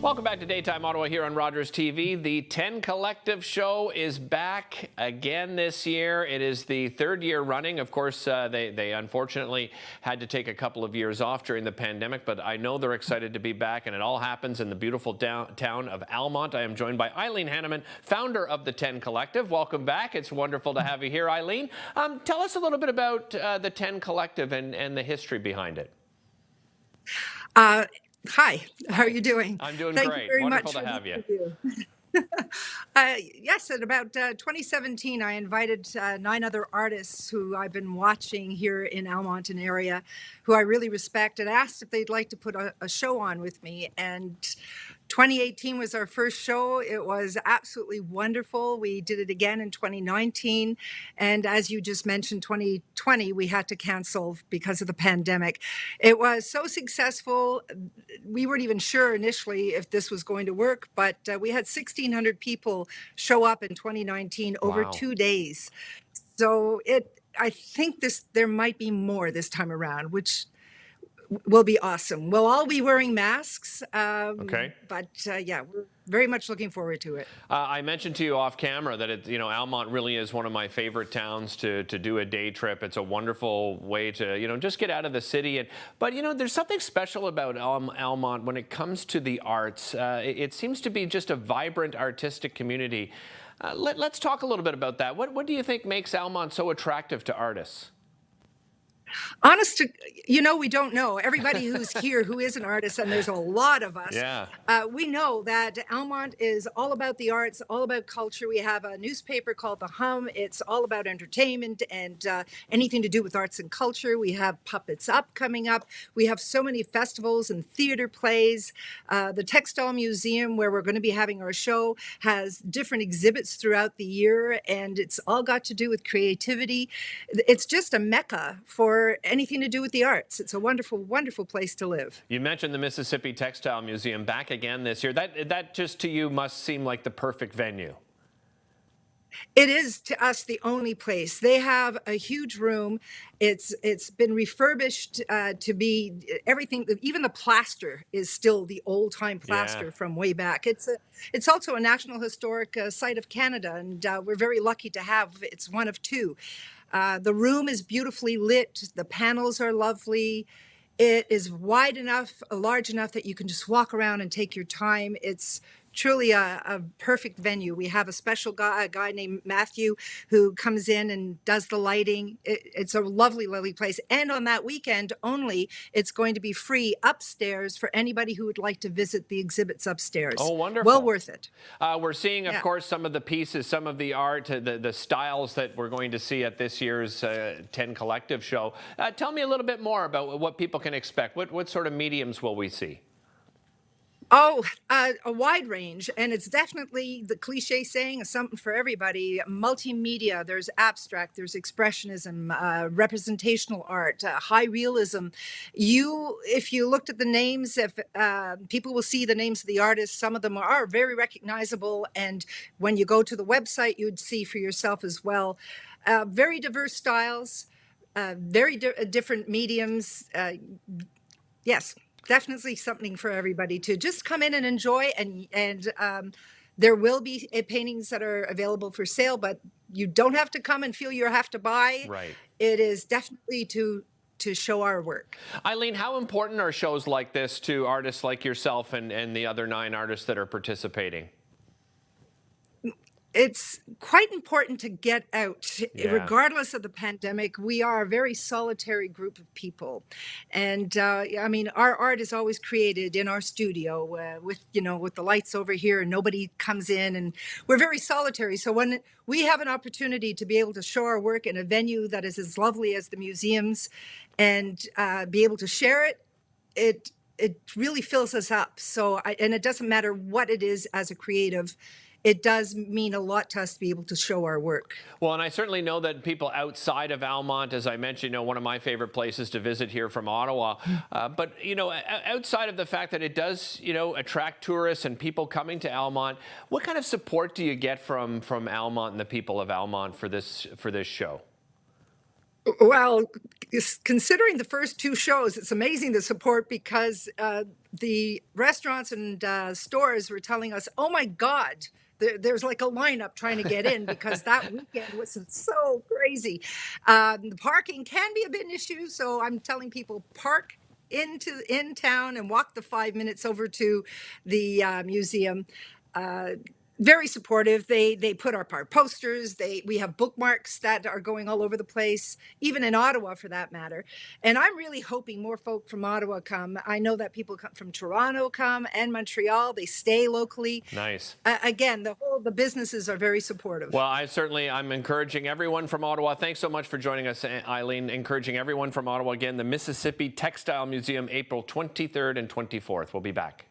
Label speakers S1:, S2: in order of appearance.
S1: Welcome back to Daytime Ottawa here on Rogers TV. The 10 Collective show is back again this year. It is the third year running. Of course, they unfortunately had to take a couple of years off during the pandemic, but I know they're excited to be back, and it all happens in the beautiful town of Almond. I am joined by Eileen Hennemann, founder of the 10 Collective. Welcome back. It's wonderful to have you here, Eileen. Tell us a little bit about the 10 Collective and the history behind it.
S2: Hi, how are you doing?
S1: I'm doing
S2: Thank
S1: great.
S2: You very
S1: Wonderful
S2: much
S1: to have you.
S2: Yes, in about 2017, I invited 9 other artists who I've been watching here in Almonte area, who I really respect, and asked if they'd like to put a show on with me. And 2018 was our first show. It was absolutely wonderful. We did it again in 2019. And as you just mentioned, 2020, we had to cancel because of the pandemic. It was so successful. We weren't even sure initially if this was going to work, but we had 1,600 people show up in 2019 over
S1: Wow.
S2: 2 days. So I think there might be more this time around, which will be awesome. We'll all be wearing masks.
S1: Okay.
S2: But yeah, we're very much looking forward to it.
S1: I mentioned to you off camera that Almond really is one of my favorite towns to do a day trip. It's a wonderful way to just get out of the city. But there's something special about Almond when it comes to the arts. It seems to be just a vibrant artistic community. Let's talk a little bit about that. What do you think makes Almond so attractive to artists?
S2: We don't know. Everybody who's here who is an artist, and there's a lot of us, we know that Almond is all about the arts, all about culture. We have a newspaper called The Hum. It's all about entertainment and anything to do with arts and culture. We have Puppets Up coming up. We have so many festivals and theater plays. The Textile Museum, where we're going to be having our show, has different exhibits throughout the year, and it's all got to do with creativity. It's just a mecca for anything to do with the arts. It's a wonderful, wonderful place to live.
S1: You mentioned the Mississippi Textile Museum back again this year. That just to you must seem like the perfect venue.
S2: It is to us the only place. They have a huge room. It's been refurbished to be everything. Even the plaster is still the old time plaster from way back. It's also a National Historic Site of Canada, and we're very lucky to have. It's one of 2. The room is beautifully lit. The panels are lovely. It is wide enough, large enough that you can just walk around and take your time. It's truly a perfect venue. We have a special guy, a guy named Matthew, who comes in and does the lighting. It's a lovely, lovely place. And on that weekend only, it's going to be free upstairs for anybody who would like to visit the exhibits upstairs.
S1: Oh, wonderful.
S2: Well worth it.
S1: We're seeing, of course, some of the pieces, some of the art, the styles that we're going to see at this year's 10 Collective show. Tell me a little bit more about what people can expect. What sort of mediums will we see?
S2: Oh, a wide range, and it's definitely the cliche saying, something for everybody. Multimedia, there's abstract, there's expressionism, representational art, high realism. If you looked at the names, if people will see the names of the artists, some of them are very recognizable, and when you go to the website, you'd see for yourself as well. Very diverse styles, very different mediums. Yes. Definitely something for everybody to just come in and enjoy, and there will be paintings that are available for sale, but you don't have to come and feel you have to buy.
S1: Right.
S2: It is definitely to show our work.
S1: Eileen, how important are shows like this to artists like yourself and the other 9 artists that are participating?
S2: It's quite important to get out. Regardless of the pandemic, we are a very solitary group of people. And our art is always created in our studio with the lights over here, and nobody comes in, and we're very solitary. So when we have an opportunity to be able to show our work in a venue that is as lovely as the museums and be able to share it really fills us up. So, and it doesn't matter what it is as a creative, it does mean a lot to us to be able to show our work.
S1: Well, and I certainly know that people outside of Almond, as I mentioned, one of my favorite places to visit here from Ottawa. But, outside of the fact that it does, attract tourists and people coming to Almond, what kind of support do you get from Almond and the people of Almond for this show?
S2: Well, considering the first two shows, it's amazing the support because the restaurants and stores were telling us, oh my God, there's like a lineup trying to get in because that weekend was so crazy. The parking can be a bit an issue, so I'm telling people park in town and walk the 5 minutes over to the museum. Very supportive. They put up our posters. We have bookmarks that are going all over the place, even in Ottawa for that matter. And I'm really hoping more folk from Ottawa come. I know that people come from Toronto come and Montreal. They stay locally.
S1: Nice.
S2: Again, the businesses are very supportive.
S1: Well, I'm encouraging everyone from Ottawa. Thanks so much for joining us, Eileen. Encouraging everyone from Ottawa. Again, the Mississippi Textile Museum, April 23rd and 24th. We'll be back.